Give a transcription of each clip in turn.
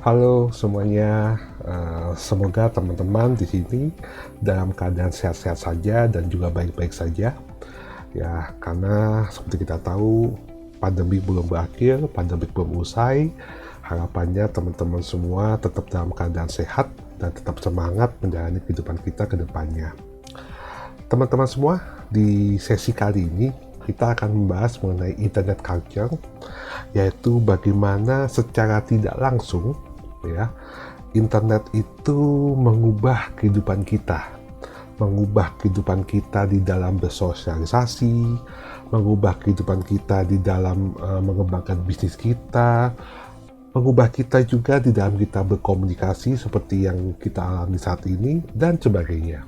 Halo semuanya, semoga teman-teman di sini dalam keadaan sehat-sehat saja dan juga baik-baik saja. Ya, karena seperti kita tahu, pandemi belum berakhir, pandemi belum usai. Harapannya teman-teman semua tetap dalam keadaan sehat dan tetap semangat menjalani kehidupan kita ke depannya. Teman-teman semua, di sesi kali ini kita akan membahas mengenai internet culture, yaitu bagaimana secara tidak langsung ya internet itu mengubah kehidupan kita di dalam bersosialisasi, mengubah kehidupan kita di dalam mengembangkan bisnis kita, mengubah kita juga di dalam kita berkomunikasi seperti yang kita alami saat ini dan sebagainya.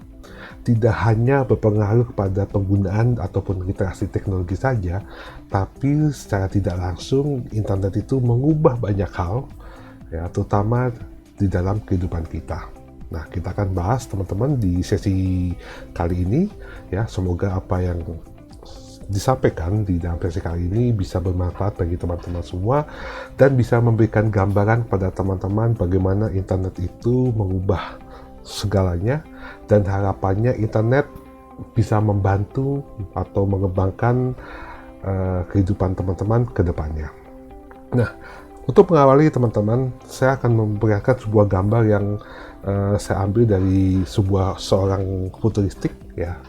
Tidak hanya berpengaruh kepada penggunaan ataupun literasi teknologi saja, tapi secara tidak langsung internet itu mengubah banyak hal, ya, terutama di dalam kehidupan kita. Nah, kita akan bahas teman-teman di sesi kali ini, ya. Semoga apa yang disampaikan di dalam sesi kali ini bisa bermanfaat bagi teman-teman semua dan bisa memberikan gambaran pada teman-teman bagaimana internet itu mengubah segalanya, dan harapannya internet bisa membantu atau mengembangkan kehidupan teman-teman ke depannya. Nah, untuk mengawali teman-teman, saya akan memperlihatkan sebuah gambar yang saya ambil dari seorang futuristik, ya,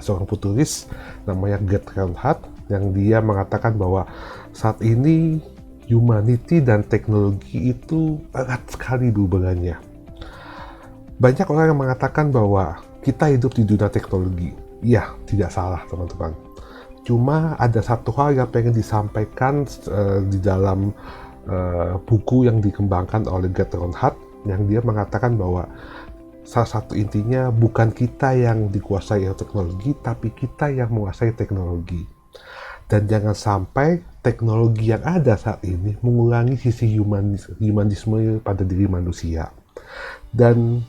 seorang futuris namanya Bertrand Russell, yang dia mengatakan bahwa saat ini humanity dan teknologi itu erat sekali hubungannya. Banyak orang yang mengatakan bahwa kita hidup di dunia teknologi. Iya, tidak salah teman-teman. Cuma ada satu hal yang pengen disampaikan di dalam buku yang dikembangkan oleh Bertrand Russell, yang dia mengatakan bahwa salah satu intinya bukan kita yang dikuasai oleh teknologi, tapi kita yang menguasai teknologi. Dan jangan sampai teknologi yang ada saat ini mengurangi sisi humanisme pada diri manusia. Dan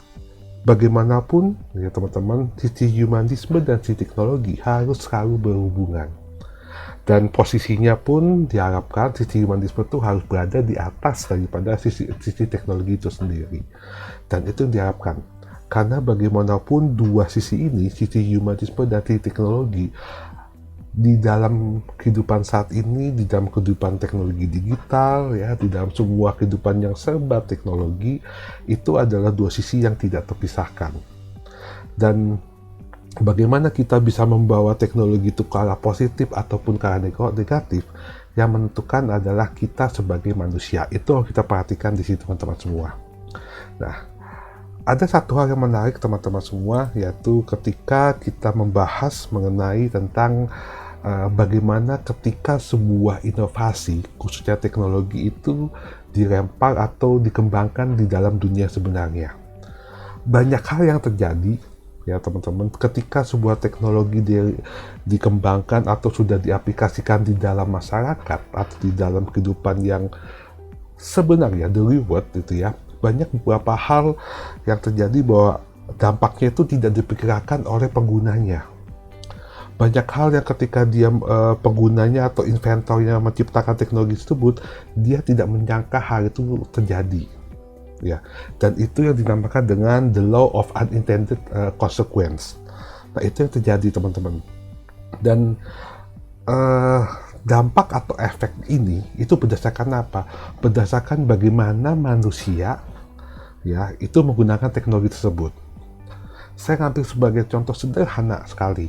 bagaimanapun, ya teman-teman, sisi humanisme dan sisi teknologi harus selalu berhubungan. Dan posisinya pun diharapkan sisi humanisme itu harus berada di atas daripada sisi teknologi itu sendiri. Dan itu diharapkan. Karena bagaimanapun dua sisi ini, sisi humanisme dan sisi teknologi, di dalam kehidupan saat ini, di dalam kehidupan teknologi digital, ya, di dalam semua kehidupan yang serba teknologi, itu adalah dua sisi yang tidak terpisahkan. Dan bagaimana kita bisa membawa teknologi itu ke arah positif ataupun ke arah negatif, yang menentukan adalah kita sebagai manusia. Itu harus kita perhatikan di sini teman-teman semua. Nah, ada satu hal yang menarik teman-teman semua, yaitu ketika kita membahas mengenai tentang bagaimana ketika sebuah inovasi, khususnya teknologi itu dilempar atau dikembangkan di dalam dunia sebenarnya. Banyak hal yang terjadi, ya teman-teman, ketika sebuah teknologi dikembangkan atau sudah diaplikasikan di dalam masyarakat atau di dalam kehidupan yang sebenarnya the real world itu ya, banyak beberapa hal yang terjadi bahwa dampaknya itu tidak diperkirakan oleh penggunanya. Banyak hal yang ketika dia penggunanya atau inventornya menciptakan teknologi tersebut, dia tidak menyangka hal itu terjadi, ya. Dan itu yang dinamakan dengan the law of unintended consequence. Nah, itu yang terjadi teman-teman. Dan dampak atau efek ini itu berdasarkan apa? Berdasarkan bagaimana manusia, ya, itu menggunakan teknologi tersebut. Saya ngambil sebagai contoh sederhana sekali.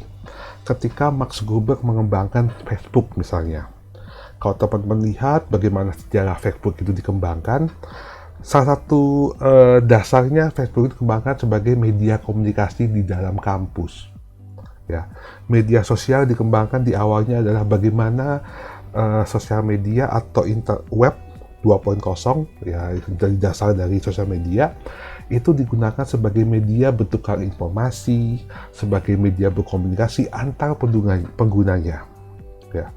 Ketika Mark Zuckerberg mengembangkan Facebook misalnya. Kalau teman-teman lihat bagaimana sejarah Facebook itu dikembangkan, salah satu dasarnya Facebook itu dikembangkan sebagai media komunikasi di dalam kampus. Ya, media sosial dikembangkan di awalnya adalah bagaimana sosial media atau web 2.0, ya, dari dasar dari sosial media itu digunakan sebagai media bertukar informasi, sebagai media berkomunikasi antar penggunanya, ya.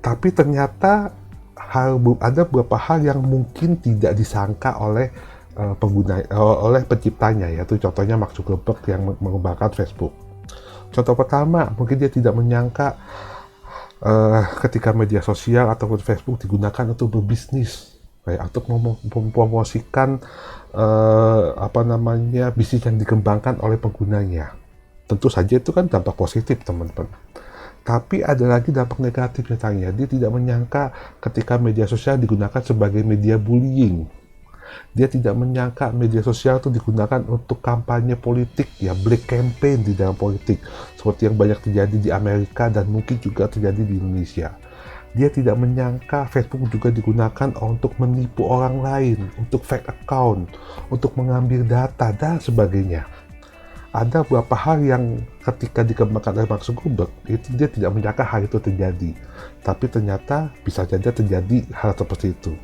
Tapi ternyata ada beberapa hal yang mungkin tidak disangka oleh oleh penciptanya, yaitu contohnya Mark Zuckerberg yang mengembangkan Facebook. Contoh pertama, mungkin dia tidak menyangka ketika media sosial ataupun Facebook digunakan untuk berbisnis, kayak untuk mempromosikan bisnis yang dikembangkan oleh penggunanya. Tentu saja itu kan dampak positif, teman-teman. Tapi ada lagi dampak negatif misalnya. Dia tidak menyangka ketika media sosial digunakan sebagai media bullying. Dia tidak menyangka media sosial itu digunakan untuk kampanye politik, ya, black campaign di dalam politik, seperti yang banyak terjadi di Amerika dan mungkin juga terjadi di Indonesia. Dia tidak menyangka Facebook juga digunakan untuk menipu orang lain, untuk fake account, untuk mengambil data, dan sebagainya. Ada beberapa hal yang ketika dikembangkan oleh Mark Zuckerberg, itu dia tidak menyangka hal itu terjadi. Tapi ternyata bisa saja terjadi hal seperti itu.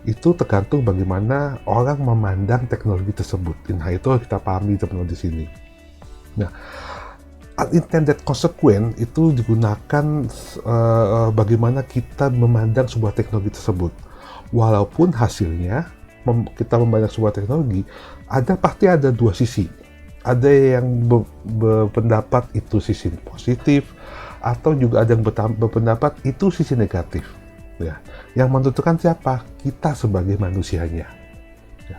Itu tergantung bagaimana orang memandang teknologi tersebut. Nah, itu harus kita pahami teman-teman di sini. Nah, unintended consequence itu digunakan bagaimana kita memandang sebuah teknologi tersebut. Walaupun hasilnya kita memandang sebuah teknologi, pasti ada dua sisi. Ada yang berpendapat itu sisi positif, atau juga ada yang berpendapat itu sisi negatif. Ya, yang menentukan siapa? Kita sebagai manusianya. Ya.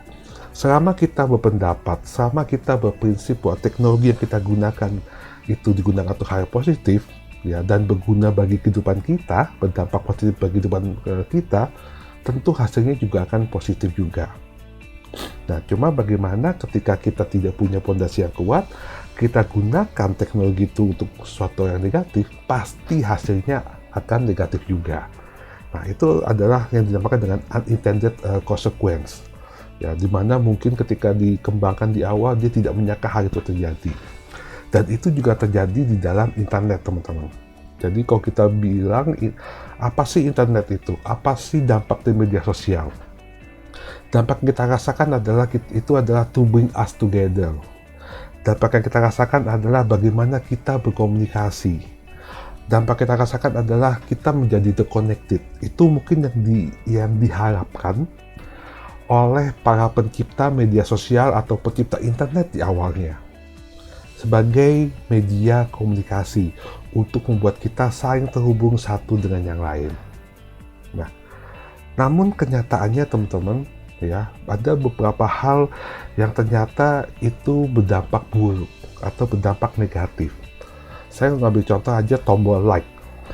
Selama kita berpendapat, selama kita berprinsip bahwa teknologi yang kita gunakan itu digunakan untuk hal positif, ya, dan berguna bagi kehidupan kita, berdampak positif bagi kehidupan kita, tentu hasilnya juga akan positif juga. Nah, cuma bagaimana ketika kita tidak punya fondasi yang kuat, kita gunakan teknologi itu untuk sesuatu yang negatif, pasti hasilnya akan negatif juga. Nah, itu adalah yang dinamakan dengan unintended consequence. Ya, dimana mungkin ketika dikembangkan di awal, dia tidak menyangka hal itu terjadi. Dan itu juga terjadi di dalam internet, teman-teman. Jadi kalau kita bilang, apa sih internet itu? Apa sih dampak di media sosial? Dampak yang kita rasakan adalah to bring us together. Dampak yang kita rasakan adalah bagaimana kita berkomunikasi. Dampak yang kita rasakan adalah kita menjadi connected. Itu mungkin yang diharapkan oleh para pencipta media sosial atau pencipta internet di awalnya. Sebagai media komunikasi untuk membuat kita saling terhubung satu dengan yang lain. Nah, namun kenyataannya teman-teman, ya, ada beberapa hal yang ternyata itu berdampak buruk atau berdampak negatif. Saya ngambil contoh aja tombol like,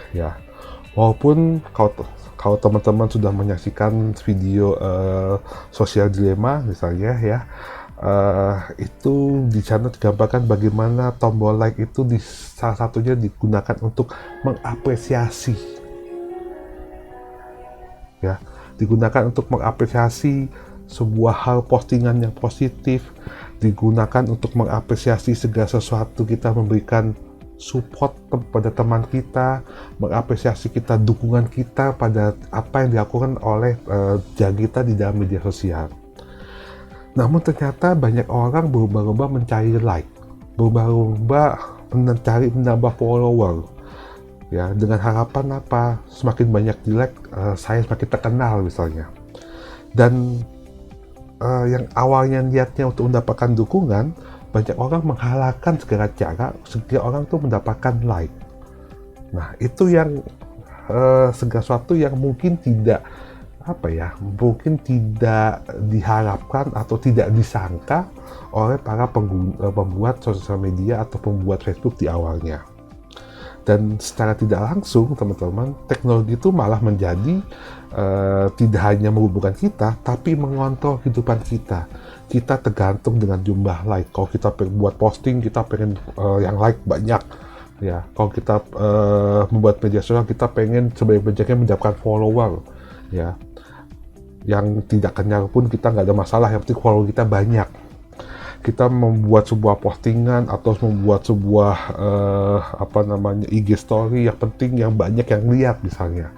ya. Walaupun kalau teman-teman sudah menyaksikan video sosial dilema misalnya, ya, itu di sana digambarkan bagaimana tombol like itu salah satunya digunakan untuk mengapresiasi, ya. Digunakan untuk mengapresiasi sebuah hal postingan yang positif, digunakan untuk mengapresiasi segala sesuatu, kita memberikan support pada teman kita, mengapresiasi kita, dukungan kita pada apa yang dilakukan oleh kita di dalam media sosial. Namun ternyata banyak orang berubah-ubah mencari like, berubah-ubah mencari menambah follower, ya, dengan harapan apa? Semakin banyak di like, saya semakin terkenal misalnya. Dan yang awalnya niatnya untuk mendapatkan dukungan, banyak orang menghalalkan segala cara sehingga orang itu mendapatkan like. Nah, itu yang segala sesuatu yang mungkin tidak mungkin tidak diharapkan atau tidak disangka oleh para pembuat sosial media atau pembuat Facebook di awalnya. Dan secara tidak langsung, teman-teman, teknologi itu malah menjadi tidak hanya menghubungkan kita, tapi mengontrol kehidupan kita. Kita tergantung dengan jumlah like. Kalau kita buat posting, kita pengen yang like banyak. Ya, kalau kita membuat media sosial, kita pengen sebanyak-banyaknya mendapatkan follower. Ya, yang tidak kenal pun kita nggak ada masalah. Yang penting follower kita banyak. Kita membuat sebuah postingan atau membuat sebuah IG story, yang penting yang banyak yang lihat misalnya.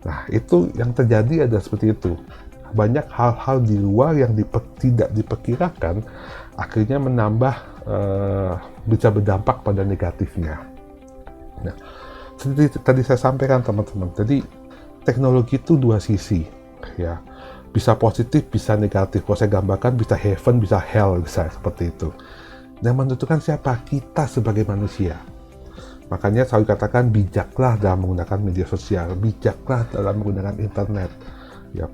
Nah, itu yang terjadi ada seperti itu. Banyak hal-hal di luar yang tidak diperkirakan akhirnya menambah bisa berdampak pada negatifnya. Nah, seperti tadi saya sampaikan teman-teman, jadi teknologi itu dua sisi, ya. Bisa positif, bisa negatif. Kalau saya gambarkan, bisa heaven, bisa hell, bisa seperti itu. Dan menentukan siapa? Kita sebagai manusia. Makanya selalu katakan, bijaklah dalam menggunakan media sosial, bijaklah dalam menggunakan internet. Ya,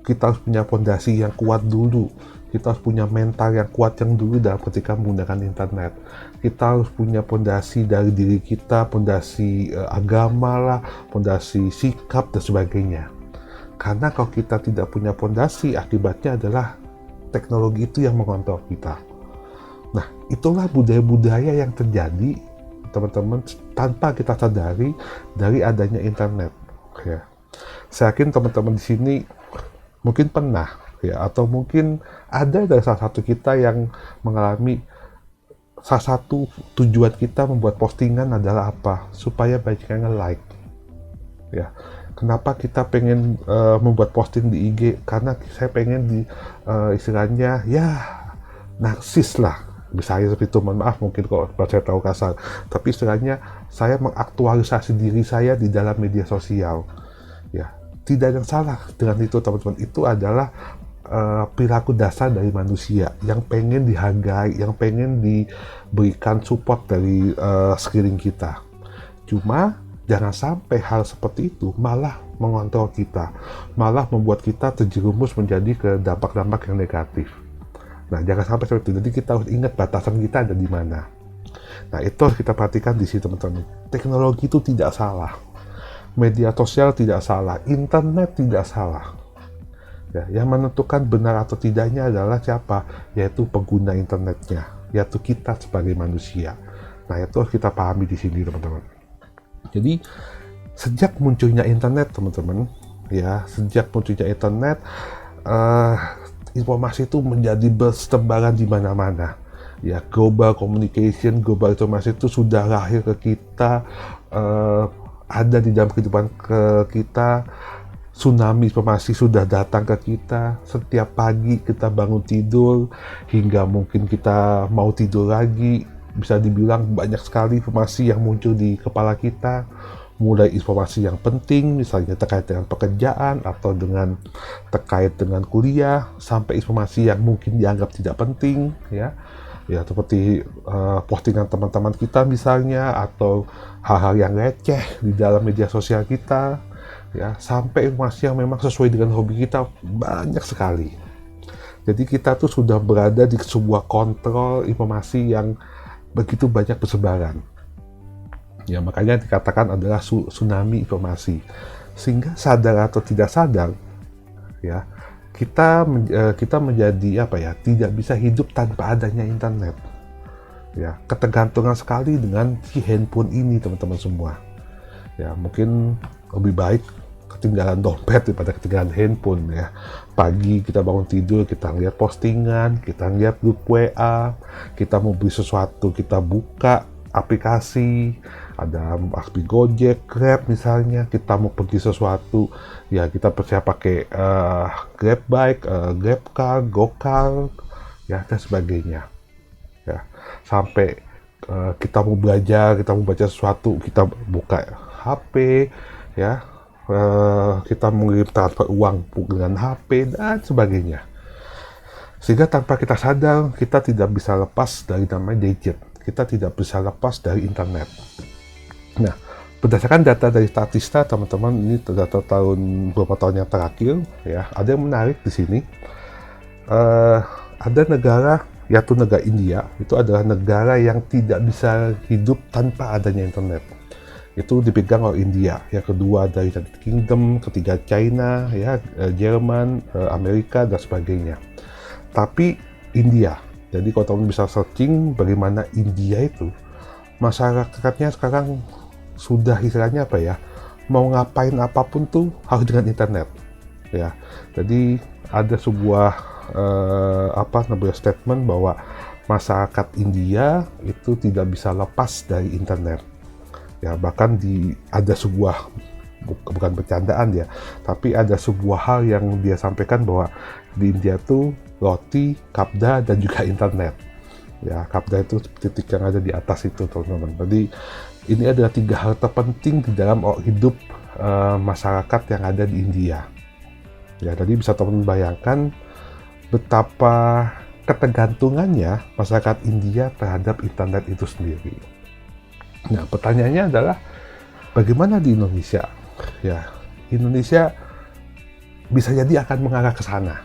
kita harus punya fondasi yang kuat dulu. Kita harus punya mental yang kuat yang dulu dalam ketika menggunakan internet. Kita harus punya fondasi dari diri kita, fondasi agama lah, fondasi sikap dan sebagainya. Karena kalau kita tidak punya fondasi, akibatnya adalah teknologi itu yang mengontrol kita. Nah, itulah budaya-budaya yang terjadi, teman-teman, tanpa kita sadari dari adanya internet. Ya. Saya yakin teman-teman di sini mungkin pernah, ya, atau mungkin ada dari salah satu kita yang mengalami salah satu tujuan kita membuat postingan adalah apa? Supaya banyak yang nge-like. Ya. Kenapa kita pengen membuat posting di IG? Karena saya pengen di istilahnya ya narsis lah. Misalnya seperti itu, mohon maaf mungkin kok saya tahu kasar. Tapi istilahnya saya mengaktualisasi diri saya di dalam media sosial. Ya, tidak ada yang salah dengan itu, teman-teman. Itu adalah perilaku dasar dari manusia yang pengen dihargai, yang pengen diberikan support dari sekeliling kita. Cuma jangan sampai hal seperti itu malah mengontrol kita, malah membuat kita terjerumus menjadi ke dampak-dampak yang negatif. Nah, jangan sampai seperti itu. Jadi kita harus ingat batasan kita ada di mana. Nah, itu harus kita perhatikan di sini, teman-teman. Teknologi itu tidak salah, media sosial tidak salah, internet tidak salah. Ya, yang menentukan benar atau tidaknya adalah siapa? Yaitu pengguna internetnya, yaitu kita sebagai manusia. Nah, itu harus kita pahami di sini, teman-teman. Jadi sejak munculnya internet, teman-teman, ya, sejak munculnya internet, informasi itu menjadi bertebaran di mana-mana. Ya, global communication, global informasi itu sudah lahir ke kita, ada di dalam kehidupan kita. Tsunami informasi sudah datang ke kita. Setiap pagi kita bangun tidur hingga mungkin kita mau tidur lagi, bisa dibilang banyak sekali informasi yang muncul di kepala kita. Mulai informasi yang penting, misalnya terkait dengan pekerjaan atau terkait dengan kuliah, sampai informasi yang mungkin dianggap tidak penting, ya seperti postingan teman-teman kita misalnya, atau hal-hal yang receh di dalam media sosial kita, ya, sampai informasi yang memang sesuai dengan hobi kita, banyak sekali. Jadi kita tuh sudah berada di sebuah kontrol informasi yang begitu banyak bersebaran. Ya, makanya dikatakan adalah tsunami informasi. Sehingga sadar atau tidak sadar, ya, kita menjadi tidak bisa hidup tanpa adanya internet. Ya, ketergantungan sekali dengan si handphone ini, teman-teman semua. Ya, mungkin lebih baik ketinggalan dompet daripada ketinggalan handphone, ya. Pagi kita bangun tidur, kita lihat postingan, kita lihat grup WA, kita mau beli sesuatu, kita buka aplikasi, ada aplikasi Gojek, Grab misalnya, kita mau pergi sesuatu, ya kita percaya pakai Grab Bike, Grab Car, GoCar, ya, dan sebagainya. Ya, sampai kita mau belajar, kita mau baca sesuatu, kita buka HP, ya, kita mengirim transfer uang dengan HP dan sebagainya. Sehingga tanpa kita sadar, kita tidak bisa lepas dari namanya gadget. Kita tidak bisa lepas dari internet. Nah, berdasarkan data dari Statista, teman-teman, ini data beberapa tahun yang terakhir, ya, ada yang menarik di sini. Ada negara, yaitu negara India, itu adalah negara yang tidak bisa hidup tanpa adanya internet. Itu dipegang oleh India. Yang kedua ada United Kingdom, ketiga China, ya, Jerman, Amerika dan sebagainya. Tapi India. Jadi kalau teman bisa searching bagaimana India itu, masyarakatnya sekarang sudah istilahnya mau ngapain apapun tuh harus dengan internet, ya. Jadi ada sebuah statement bahwa masyarakat India itu tidak bisa lepas dari internet, ya. Bahkan ada sebuah, bukan bercandaan ya, tapi ada sebuah hal yang dia sampaikan bahwa di India tuh roti, kabda, dan juga internet. Ya, kabda itu titik yang ada di atas itu, teman-teman. Jadi ini adalah 3 hal terpenting di dalam hidup masyarakat yang ada di India. Ya, jadi bisa teman-teman bayangkan betapa ketergantungannya masyarakat India terhadap internet itu sendiri. Nah, pertanyaannya adalah bagaimana di Indonesia? Ya, Indonesia bisa jadi akan mengarah ke sana.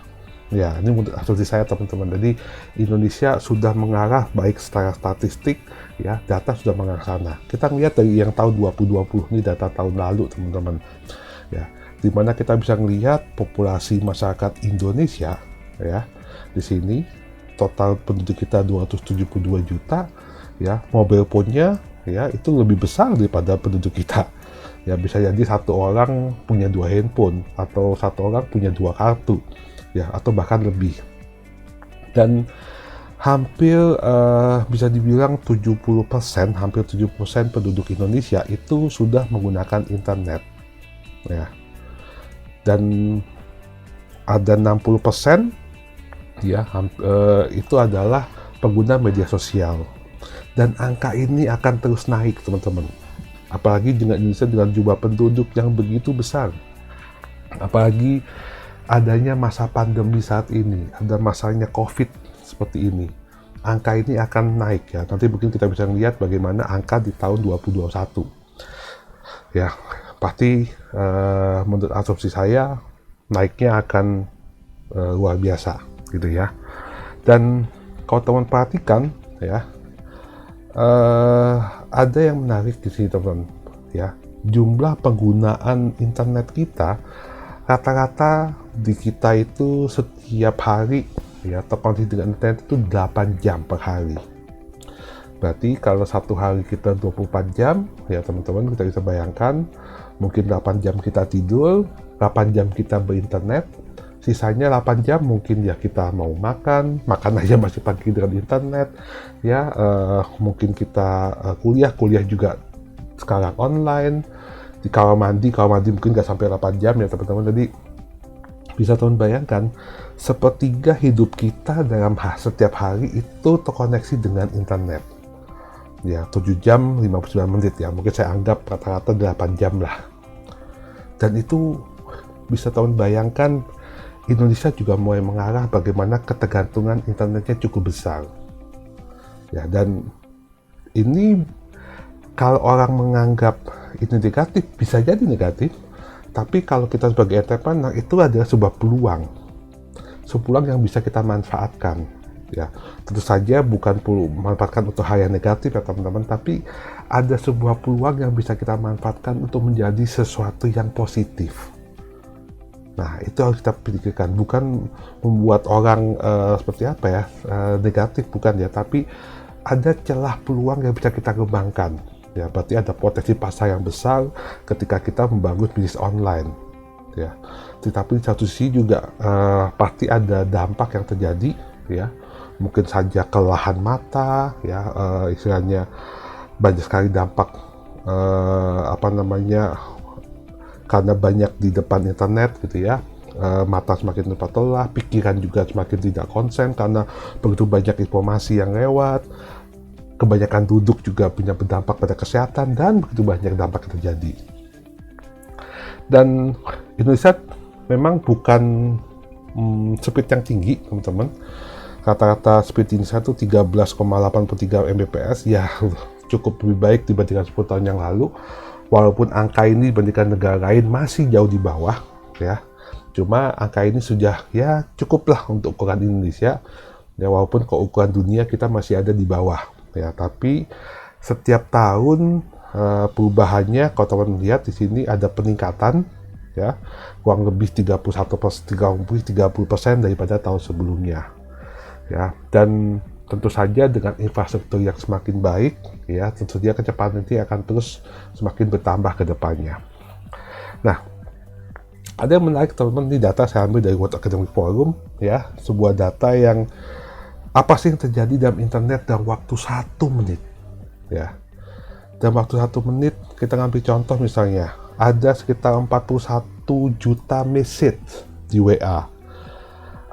Ya, ini menurut asumsi saya teman-teman. Jadi Indonesia sudah mengarah baik secara statistik, ya data sudah mengarah ke sana. Kita lihat dari yang tahun 2020 ini data tahun lalu teman-teman. Ya, di mana kita bisa melihat populasi masyarakat Indonesia, ya di sini total penduduk kita 272 juta, ya mobile phone-nya ya itu lebih besar daripada penduduk kita. Ya bisa jadi satu orang punya 2 handphone atau satu orang punya 2 kartu, ya atau bahkan lebih. Dan hampir bisa dibilang 70%, hampir 70% penduduk Indonesia itu sudah menggunakan internet, ya. Dan ada 60% ya itu adalah pengguna media sosial. Dan angka ini akan terus naik teman-teman. Apalagi dengan Indonesia dengan jumlah penduduk yang begitu besar. Apalagi adanya masa pandemi saat ini, ada masanya COVID seperti ini. Angka ini akan naik ya. Nanti mungkin kita bisa lihat bagaimana angka di tahun 2021. Ya, pasti menurut asumsi saya naiknya akan luar biasa gitu ya. Dan kalau teman perhatikan ya, ada yang menarik di sini teman ya. Jumlah penggunaan internet kita rata-rata di kita itu setiap hari ya terkoneksi dengan internet itu 8 jam per hari. Berarti kalau satu hari kita 24 jam ya teman-teman, kita bisa bayangkan mungkin 8 jam kita tidur, 8 jam kita berinternet, sisanya 8 jam mungkin ya kita mau makan aja masih pagi dengan internet ya, mungkin kita kuliah juga sekarang online, di kamar mandi mungkin nggak sampai 8 jam ya teman-teman. Jadi bisa teman bayangkan sepertiga hidup kita dalam setiap hari itu terkoneksi dengan internet ya, 7 jam 59 menit ya, mungkin saya anggap rata-rata 8 jam lah. Dan itu bisa teman bayangkan Indonesia juga mulai mengarah bagaimana ketergantungan internetnya cukup besar. Ya, dan ini kalau orang menganggap ini negatif, bisa jadi negatif, tapi kalau kita sebagai entrepreneur itu adalah sebuah peluang yang bisa kita manfaatkan. Ya, tentu saja bukan perlu memanfaatkan untuk hal yang negatif ya teman-teman, tapi ada sebuah peluang yang bisa kita manfaatkan untuk menjadi sesuatu yang positif. Nah, itu harus kita pikirkan, bukan membuat orang seperti apa ya, negatif, bukan ya, tapi ada celah peluang yang bisa kita kembangkan. Ya, berarti ada potensi pasar yang besar ketika kita membangun bisnis online. Ya, tetapi di satu sisi juga pasti ada dampak yang terjadi, ya, mungkin saja kelelahan mata, ya, istilahnya banyak sekali dampak karena banyak di depan internet gitu ya, mata semakin cepat lelah, pikiran juga semakin tidak konsen karena begitu banyak informasi yang lewat, kebanyakan duduk juga punya berdampak pada kesehatan, dan begitu banyak dampak yang terjadi. Dan Indonesia memang bukan speed yang tinggi teman-teman. Rata-rata speed Indonesia itu 13,83 Mbps ya, cukup lebih baik dibandingkan 10 tahun yang lalu. Walaupun angka ini dibandingkan negara lain masih jauh di bawah ya, cuma angka ini sudah ya cukuplah untuk ukuran Indonesia ya, walaupun ke ukuran dunia kita masih ada di bawah ya. Tapi setiap tahun perubahannya, kalau teman lihat di sini ada peningkatan ya, kurang lebih 30% daripada tahun sebelumnya ya. Dan tentu saja dengan infrastruktur yang semakin baik ya, tentu saja kecepatan ini akan terus semakin bertambah ke depannya. Nah, ada yang menarik teman-teman, ini data saya ambil dari World Economic Forum ya, sebuah data yang apa sih yang terjadi dalam internet dalam waktu 1 menit ya. Dalam waktu 1 menit kita ngambil contoh, misalnya ada sekitar 41 juta message di WA,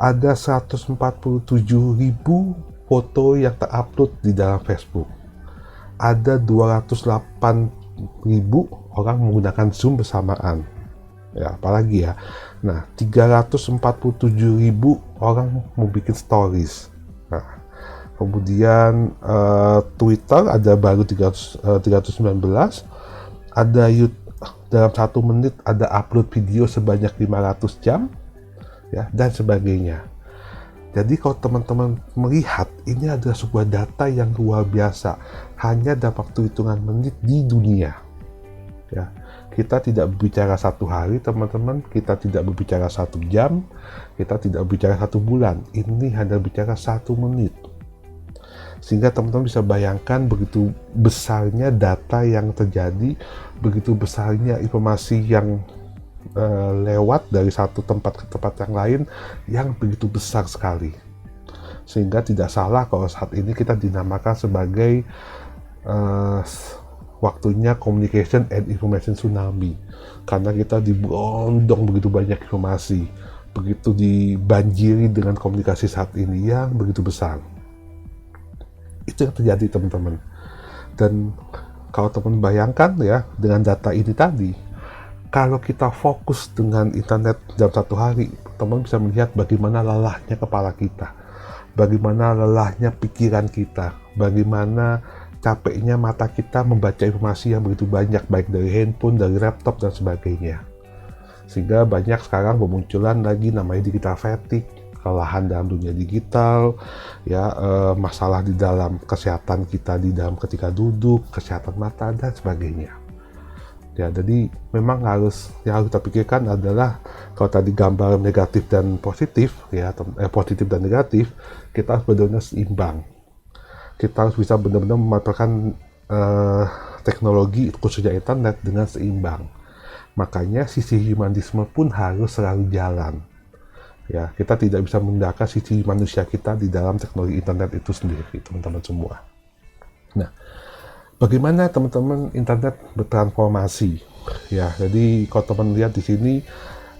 ada 147.000 foto yang terupload di dalam Facebook, ada 208.000 orang menggunakan Zoom bersamaan ya, apalagi ya. Nah, 347.000 orang membuat stories. Nah, kemudian Twitter ada baru 319, ada YouTube dalam 1 menit ada upload video sebanyak 500 jam ya, dan sebagainya. Jadi kalau teman-teman melihat ini adalah sebuah data yang luar biasa, hanya dalam waktu hitungan menit di dunia. Ya, kita tidak berbicara 1 hari, teman-teman. Kita tidak berbicara 1 jam. Kita tidak berbicara 1 bulan. Ini hanya bicara 1 menit. Sehingga teman-teman bisa bayangkan begitu besarnya data yang terjadi, begitu besarnya informasi yang lewat dari satu tempat ke tempat yang lain yang begitu besar sekali. Sehingga tidak salah kalau saat ini kita dinamakan sebagai waktunya communication and information tsunami, karena kita dibondong begitu banyak informasi, begitu dibanjiri dengan komunikasi saat ini yang begitu besar. Itu yang terjadi, teman-teman. Dan kalau teman bayangkan ya, dengan data ini tadi, kalau kita fokus dengan internet dalam 1 hari, teman bisa melihat bagaimana lelahnya kepala kita, bagaimana lelahnya pikiran kita, bagaimana capeknya mata kita membaca informasi yang begitu banyak, baik dari handphone, dari laptop, dan sebagainya. Sehingga banyak sekarang bermunculan lagi namanya digital fatigue, kelelahan dalam dunia digital, ya, masalah di dalam kesehatan kita di dalam ketika duduk, kesehatan mata, dan sebagainya. Ya, jadi memang yang harus kita pikirkan adalah kalau tadi gambar negatif dan positif, ya, positif dan negatif, kita harus benar-benar seimbang. Kita harus bisa benar-benar memanfaatkan teknologi, khususnya internet, dengan seimbang. Makanya sisi humanisme pun harus selalu jalan. Ya, kita tidak bisa menggunakan sisi manusia kita di dalam teknologi internet itu sendiri, teman-teman semua. Nah, bagaimana teman-teman internet bertransformasi? Ya, jadi kalau teman lihat di sini,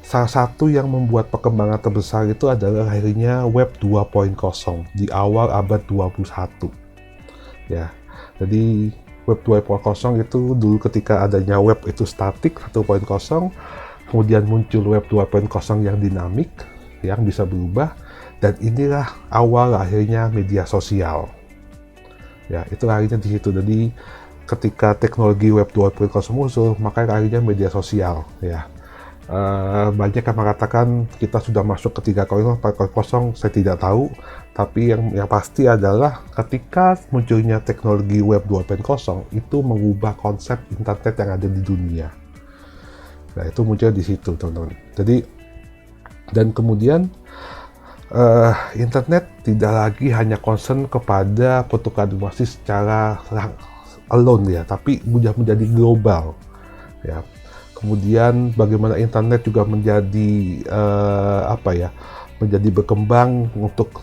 salah satu yang membuat perkembangan terbesar itu adalah akhirnya Web 2.0 di awal abad 21. Ya, jadi Web 2.0 itu dulu ketika adanya web itu statik 1.0, kemudian muncul Web 2.0 yang dinamik, yang bisa berubah, dan inilah awal akhirnya media sosial. Ya, itu akhirnya di situ. Jadi ketika teknologi Web 2.0 muncul, maka akhirnya media sosial. Ya, banyak yang mengatakan kita sudah masuk ke 3.0, 4.0, saya tidak tahu. Tapi yang pasti adalah ketika munculnya teknologi Web 2.0 itu mengubah konsep internet yang ada di dunia. Nah, itu muncul di situ, teman-teman. Jadi dan kemudian internet tidak lagi hanya concern kepada pertukaran informasi secara alone ya, tapi sudah menjadi global. Ya. Kemudian bagaimana internet juga menjadi menjadi berkembang untuk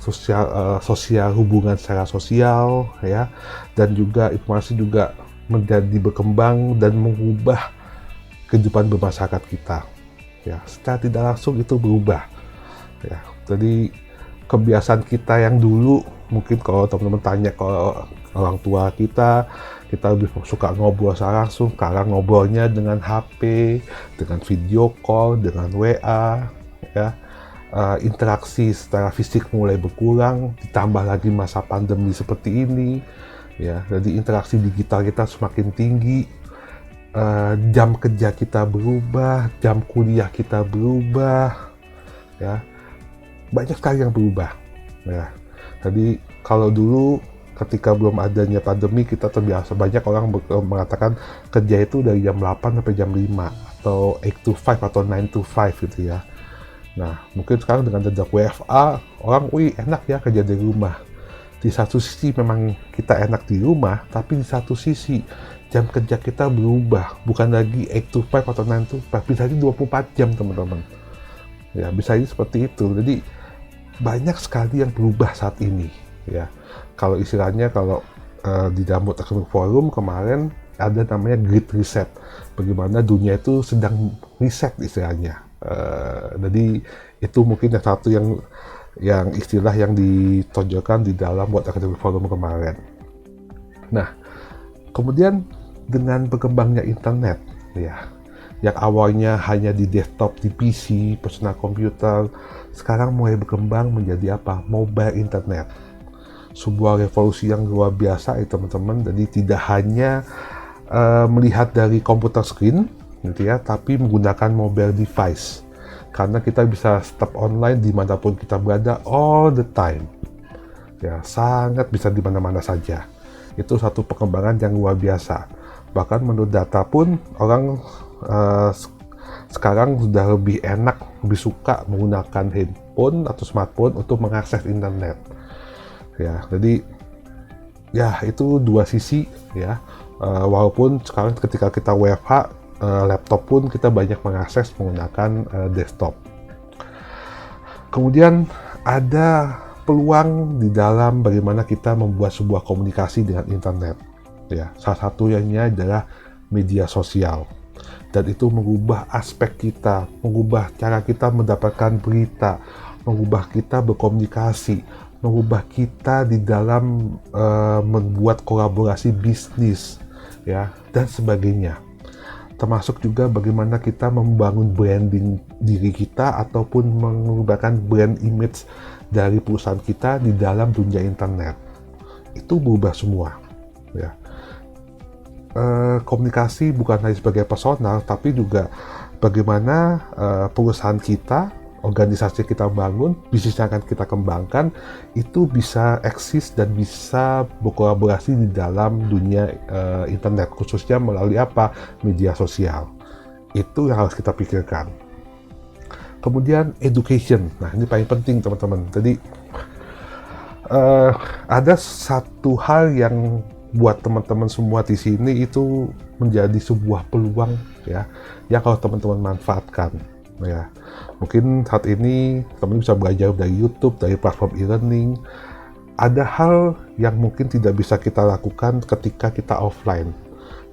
sosial hubungan secara sosial, ya, dan juga informasi juga menjadi berkembang dan mengubah kehidupan bermasyarakat kita. Ya, secara tidak langsung itu berubah. Ya, jadi kebiasaan kita yang dulu, mungkin kalau teman-teman tanya ke orang tua kita lebih suka ngobrol secara langsung. Sekarang ngobrolnya dengan HP, dengan video call, dengan WA, ya. Interaksi secara fisik mulai berkurang, ditambah lagi masa pandemi seperti ini, ya. Jadi interaksi digital kita semakin tinggi. Jam kerja kita berubah, jam kuliah kita berubah, ya, banyak sekali yang berubah. Ya, jadi kalau dulu ketika belum adanya pandemi, kita terbiasa, banyak orang mengatakan kerja itu dari jam 8 sampai jam 5 atau 8 to 5 atau 9 to 5 gitu ya. Nah, mungkin sekarang dengan ada WFA, orang enak ya kerja dari rumah. Di satu sisi memang kita enak di rumah, tapi di satu sisi jam kerja kita berubah, bukan lagi 8 to 5 atau 9 to 5, bisa jadi 24 jam, teman-teman. Ya, bisa jadi seperti itu. Jadi banyak sekali yang berubah saat ini, ya. Kalau istilahnya, kalau di dalam World Economic Forum kemarin ada namanya Great Reset, bagaimana dunia itu sedang reset istilahnya. Jadi itu mungkin yang satu yang istilah yang ditonjolkan di dalam World Economic Forum kemarin. Nah, kemudian dengan berkembangnya internet, ya, yang awalnya hanya di desktop, di PC, personal computer, sekarang mulai berkembang menjadi apa? Mobile internet. Sebuah revolusi yang luar biasa ya, teman-teman. Jadi tidak hanya melihat dari komputer screen, gitu ya, tapi menggunakan mobile device. karena kita bisa stop online dimanapun kita berada all the time. Ya, sangat bisa di mana-mana saja. Itu satu perkembangan yang luar biasa. Bahkan menurut data pun orang sekarang sudah lebih enak, lebih suka menggunakan handphone atau smartphone untuk mengakses internet. Ya, jadi ya itu dua sisi ya. Walaupun sekarang ketika kita WFH, laptop pun kita banyak mengakses menggunakan desktop. Kemudian ada peluang di dalam bagaimana kita membuat sebuah komunikasi dengan internet. Ya, salah satunya adalah media sosial. Dan itu mengubah aspek kita, mengubah cara kita mendapatkan berita, mengubah kita berkomunikasi, mengubah kita di dalam membuat kolaborasi bisnis, ya, dan sebagainya. Termasuk juga bagaimana kita membangun branding diri kita ataupun mengubahkan brand image dari perusahaan kita di dalam dunia internet. Itu berubah semua, ya. Komunikasi bukan hanya sebagai personal, tapi juga bagaimana perusahaan kita, organisasi kita bangun, bisnis yang akan kita kembangkan, itu bisa eksis dan bisa berkolaborasi di dalam dunia internet, khususnya melalui apa? Media sosial. Itu yang harus kita pikirkan. Kemudian education, nah ini paling penting teman-teman. Jadi ada satu hal yang buat teman-teman semua di sini itu menjadi sebuah peluang ya, yang kalau teman-teman manfaatkan ya. Mungkin saat ini teman bisa belajar dari YouTube, dari platform e-learning. Ada hal yang mungkin tidak bisa kita lakukan ketika kita offline,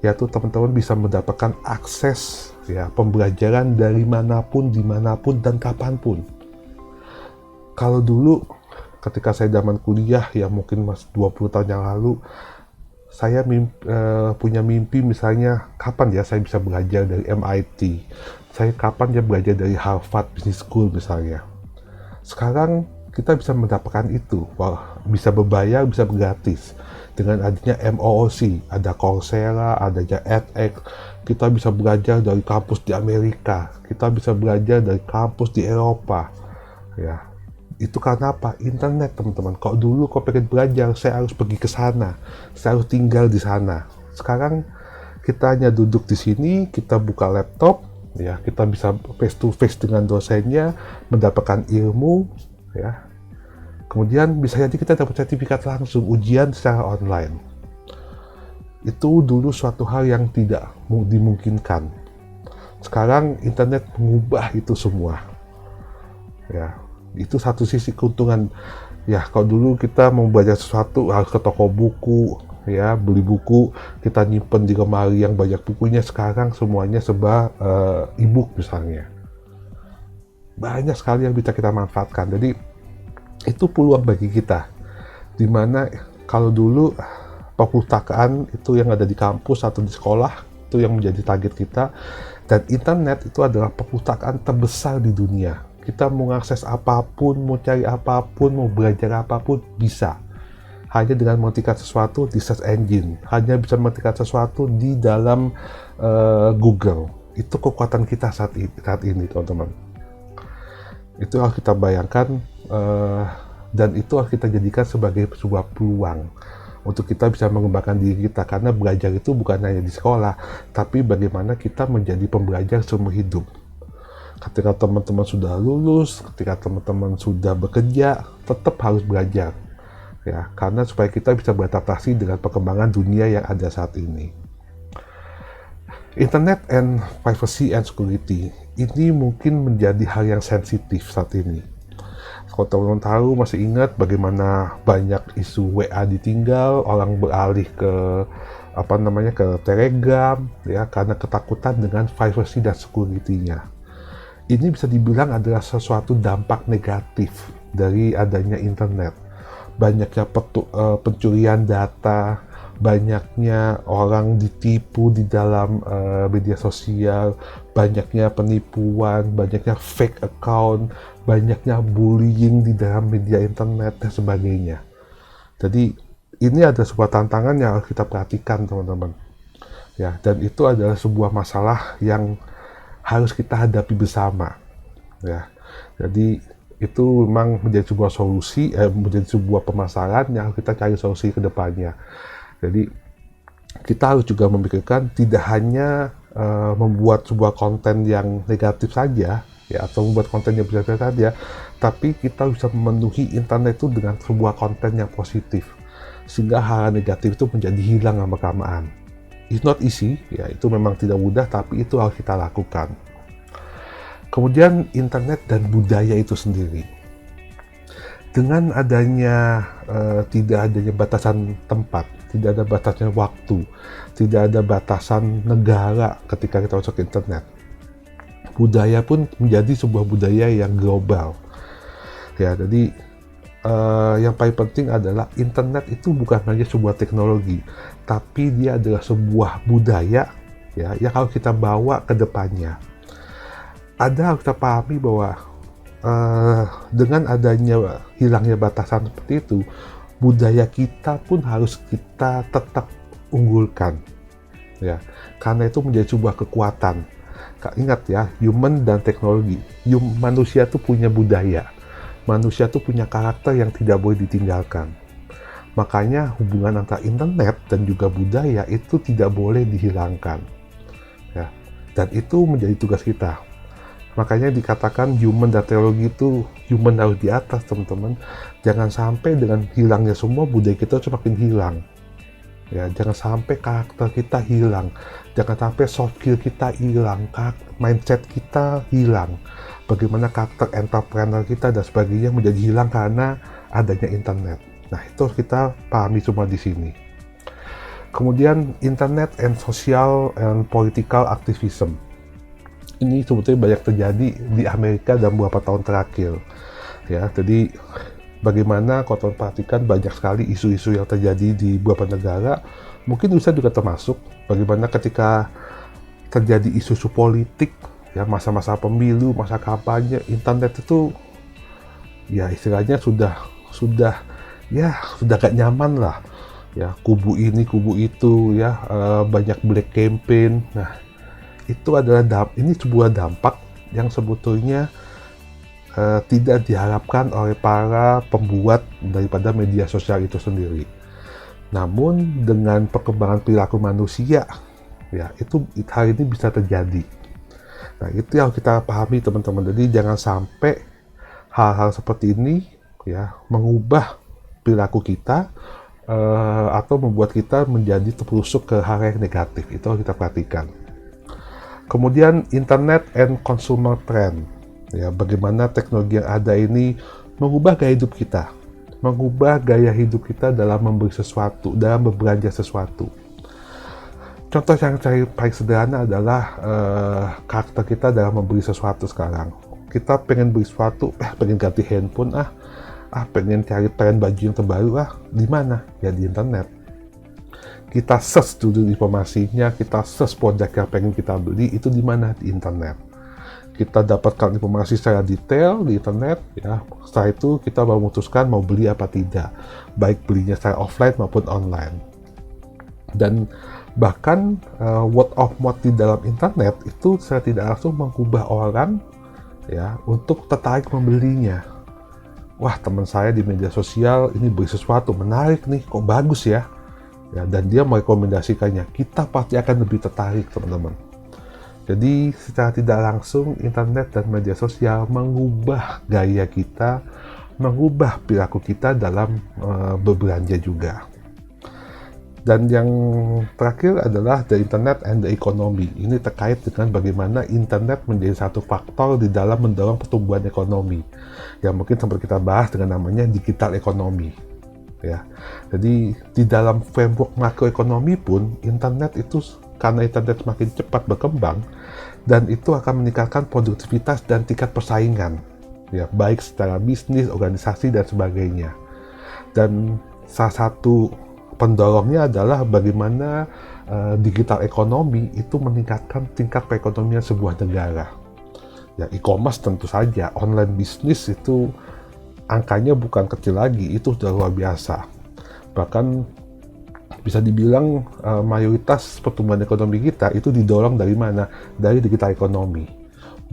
yaitu teman-teman bisa mendapatkan akses ya pembelajaran dari manapun, dimanapun, dan kapanpun. Kalau dulu ketika saya zaman kuliah ya mungkin masih 20 tahun yang lalu, saya punya mimpi misalnya kapan ya saya bisa belajar dari MIT, saya kapan ya belajar dari Harvard Business School misalnya. Sekarang kita bisa mendapatkan itu, bisa berbayar, bisa gratis. Dengan adanya MOOC, ada Coursera, adanya edX, kita bisa belajar dari kampus di Amerika, kita bisa belajar dari kampus di Eropa. Ya, itu karena apa? Internet, teman-teman. Kalau dulu kau pengen belajar, saya harus pergi ke sana, saya harus tinggal di sana. Sekarang kita hanya duduk di sini, kita buka laptop, ya, kita bisa face to face dengan dosennya, mendapatkan ilmu, ya. Kemudian bisa jadi kita dapat sertifikat langsung, ujian secara online. Itu dulu suatu hal yang tidak dimungkinkan. Sekarang internet mengubah itu semua. Ya, itu satu sisi keuntungan. Ya, kalau dulu kita mau belajar sesuatu harus ke toko buku, ya, beli buku, kita nyimpen di lemari yang banyak bukunya. Sekarang semuanya serba e-book misalnya. Banyak sekali yang bisa kita manfaatkan. Jadi itu peluang bagi kita, dimana kalau dulu perpustakaan itu yang ada di kampus atau di sekolah itu yang menjadi target kita, dan internet itu adalah perpustakaan terbesar di dunia. Kita mau mengakses apapun, mau cari apapun, mau belajar apapun bisa, hanya dengan mengetikkan sesuatu di search engine, hanya bisa mengetikkan sesuatu di dalam Google. Itu kekuatan kita saat ini teman-teman. Itu harus kita bayangkan, dan itu harus kita jadikan sebagai sebuah peluang untuk kita bisa mengembangkan diri kita, karena belajar itu bukan hanya di sekolah, tapi bagaimana kita menjadi pembelajar seumur hidup. Ketika teman-teman sudah lulus, ketika teman-teman sudah bekerja, tetap harus belajar ya, karena supaya kita bisa beradaptasi dengan perkembangan dunia yang ada saat ini. Internet and privacy and security ini mungkin menjadi hal yang sensitif saat ini. Kalau teman-teman tahu, masih ingat bagaimana banyak isu WA ditinggal, orang beralih ke ke Telegram ya, karena ketakutan dengan privacy dan security-nya. Ini bisa dibilang adalah sesuatu dampak negatif dari adanya internet. Banyaknya pencurian data, banyaknya orang ditipu di dalam media sosial, banyaknya penipuan, banyaknya fake account, banyaknya bullying di dalam media internet dan sebagainya. Jadi ini ada sebuah tantangan yang harus kita perhatikan teman-teman. Ya, dan itu adalah sebuah masalah yang harus kita hadapi bersama. ya. Jadi itu memang menjadi sebuah solusi, menjadi sebuah permasalahan yang kita cari solusi ke depannya. Jadi kita harus juga memikirkan tidak hanya membuat sebuah konten yang negatif saja, ya, atau membuat konten yang biasa saja, tapi kita bisa memenuhi internet itu dengan sebuah konten yang positif, sehingga hal negatif itu menjadi hilang lama-kelamaan. It's not easy, ya, itu memang tidak mudah, tapi itu harus kita lakukan. Kemudian internet dan budaya itu sendiri. Dengan adanya tidak adanya batasan tempat, tidak ada batasan waktu, tidak ada batasan negara ketika kita masuk ke internet, budaya pun menjadi sebuah budaya yang global. Ya, jadi yang paling penting adalah internet itu bukan hanya sebuah teknologi, tapi dia adalah sebuah budaya, ya, yang harus kita bawa ke depannya. Harus kita pahami bahwa dengan adanya hilangnya batasan seperti itu, budaya kita pun harus kita tetap unggulkan, ya, karena itu menjadi sebuah kekuatan. Ingat ya, human dan teknologi, manusia itu punya budaya, manusia itu punya karakter yang tidak boleh ditinggalkan. Makanya hubungan antara internet dan juga budaya itu tidak boleh dihilangkan, ya, dan itu menjadi tugas kita. Makanya dikatakan human dan teknologi itu, human harus di atas, teman-teman. Jangan sampai dengan hilangnya semua, budaya kita semakin hilang. Ya, jangan sampai karakter kita hilang. Jangan sampai soft skill kita hilang, mindset kita hilang. Bagaimana karakter entrepreneur kita dan sebagainya menjadi hilang karena adanya internet. Nah, itu kita pahami semua di sini. Kemudian internet and social and political activism. Ini sebetulnya banyak terjadi di Amerika dalam beberapa tahun terakhir, ya. Jadi bagaimana kalau teman perhatikan banyak sekali isu-isu yang terjadi di beberapa negara, mungkin bisa juga termasuk bagaimana ketika terjadi isu-isu politik, ya, masa-masa pemilu, masa kampanye, internet itu ya istilahnya sudah gak nyaman lah, ya, kubu ini kubu itu, ya, banyak black campaign. Nah, itu adalah ini sebuah dampak yang sebetulnya tidak diharapkan oleh para pembuat daripada media sosial itu sendiri. Namun dengan perkembangan perilaku manusia, ya, itu hal ini bisa terjadi. Nah, itu yang kita pahami, teman-teman. Jadi jangan sampai hal-hal seperti ini, ya, mengubah perilaku kita atau membuat kita menjadi terperosok ke hal yang negatif. Itu harus kita perhatikan. Kemudian internet and consumer trend, ya, bagaimana teknologi yang ada ini mengubah gaya hidup kita, mengubah gaya hidup kita dalam membeli sesuatu, dalam berbelanja sesuatu. Contoh yang paling sederhana adalah karakter kita dalam membeli sesuatu sekarang. Kita pengen beli sesuatu, pengen ganti handphone, pengen cari tren baju yang terbaru, di mana? Ya, di internet. Kita search dulu informasinya, kita search produk yang pengen kita beli, itu di mana? Di internet. Kita dapatkan informasi secara detail di internet, ya. Setelah itu kita baru memutuskan mau beli apa tidak, baik belinya secara offline maupun online. Dan bahkan word of mouth di dalam internet itu secara tidak langsung mengubah orang, ya, untuk tertarik membelinya. Wah, teman saya di media sosial ini beli sesuatu menarik nih, kok bagus ya. Ya, dan dia merekomendasikannya, kita pasti akan lebih tertarik, teman-teman. Jadi secara tidak langsung internet dan media sosial mengubah gaya kita, mengubah perilaku kita dalam berbelanja juga. Dan yang terakhir adalah the internet and the economy. Ini terkait dengan bagaimana internet menjadi satu faktor di dalam mendorong pertumbuhan ekonomi, yang mungkin sempat kita bahas dengan namanya digital economy. Ya, jadi di dalam framework makroekonomi pun internet itu, karena internet semakin cepat berkembang, dan itu akan meningkatkan produktivitas dan tingkat persaingan, ya, baik secara bisnis, organisasi dan sebagainya. Dan salah satu pendorongnya adalah bagaimana digital ekonomi itu meningkatkan tingkat perekonomian sebuah negara. Ya, e-commerce tentu saja, online bisnis itu angkanya bukan kecil lagi, itu sudah luar biasa. Bahkan bisa dibilang mayoritas pertumbuhan ekonomi kita itu didorong dari mana? Dari digital ekonomi.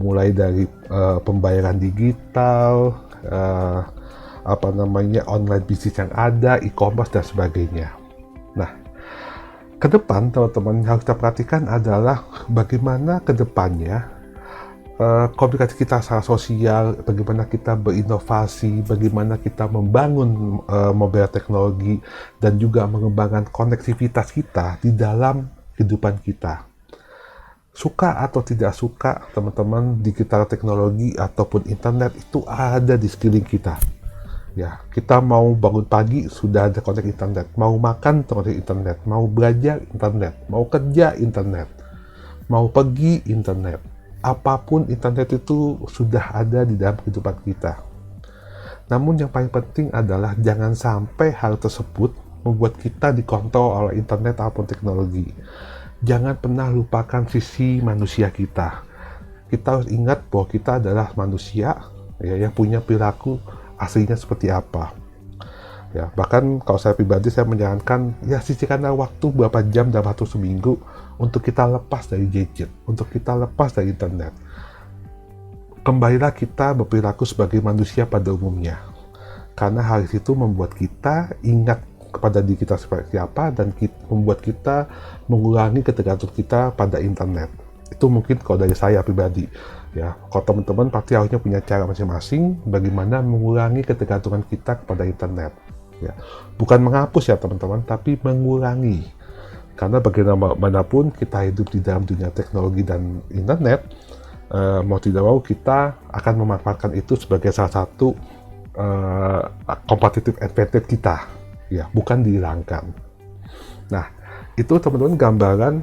mulai dari pembayaran digital, online bisnis yang ada, e-commerce dan sebagainya. Nah, ke depan teman-teman yang harus kita perhatikan adalah bagaimana ke depannya komunikasi kita secara sosial, bagaimana kita berinovasi, bagaimana kita membangun mobile teknologi, dan juga mengembangkan konektivitas kita di dalam kehidupan kita. Suka atau tidak suka, teman-teman, digital teknologi ataupun internet itu ada di sekeliling kita. Ya, kita mau bangun pagi sudah ada konek internet, mau makan konek internet, mau belajar internet, mau kerja internet, mau pergi internet. Apapun internet itu sudah ada di dalam kehidupan kita. Namun yang paling penting adalah jangan sampai hal tersebut membuat kita dikontrol oleh internet ataupun teknologi. Jangan pernah lupakan sisi manusia kita. Kita harus ingat bahwa kita adalah manusia ya, yang punya perilaku aslinya seperti apa. Ya, bahkan kalau saya pribadi saya menyarankan ya sisihkanlah waktu berapa jam dalam satu seminggu untuk kita lepas dari gadget, untuk kita lepas dari internet. Kembalilah kita berperilaku sebagai manusia pada umumnya. Karena hal itu membuat kita ingat kepada diri kita seperti apa dan membuat kita mengurangi ketergantungan kita pada internet. Itu mungkin kalau dari saya pribadi. Ya, kalau teman-teman pasti harusnya punya cara masing-masing bagaimana mengurangi ketergantungan kita kepada internet. Ya, bukan menghapus ya teman-teman, tapi mengurangi. Karena bagaimanapun kita hidup di dalam dunia teknologi dan internet, mau tidak mau kita akan memanfaatkan itu sebagai salah satu competitive advantage kita, ya, bukan dihilangkan. Nah, itu teman-teman gambaran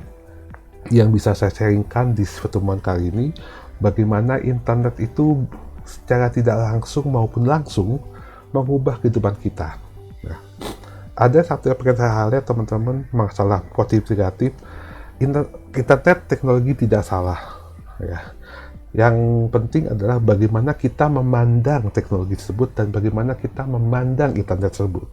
yang bisa saya sharingkan di pertemuan kali ini, bagaimana internet itu secara tidak langsung maupun langsung mengubah kehidupan kita. Nah, ada satu yang pengen saya highlight teman-teman, masalah positif negatif. Internet teknologi tidak salah. Ya. Yang penting adalah bagaimana kita memandang teknologi tersebut dan bagaimana kita memandang internet tersebut.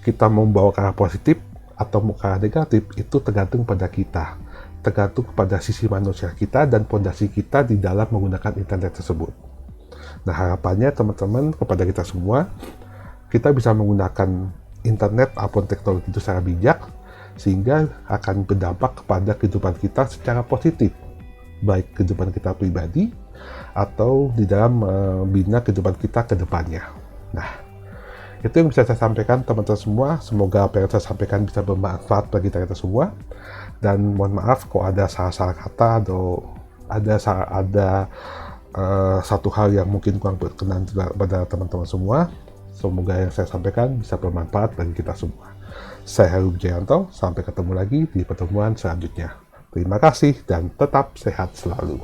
Kita membawa ke arah positif atau ke arah negatif itu tergantung pada kita. Tergantung pada sisi manusia kita dan fondasi kita di dalam menggunakan internet tersebut. Nah, harapannya teman-teman kepada kita semua, kita bisa menggunakan internet ataupun teknologi itu secara bijak, sehingga akan berdampak kepada kehidupan kita secara positif, baik kehidupan kita pribadi atau di dalam membina kehidupan kita ke depannya. Nah, itu yang bisa saya sampaikan teman-teman semua. Semoga apa yang saya sampaikan bisa bermanfaat bagi kita semua. Dan mohon maaf kalau ada salah-salah kata atau ada satu hal yang mungkin kurang berkenan pada teman-teman semua. Semoga yang saya sampaikan bisa bermanfaat bagi kita semua. Saya Heru Wijayanto, sampai ketemu lagi di pertemuan selanjutnya. Terima kasih dan tetap sehat selalu.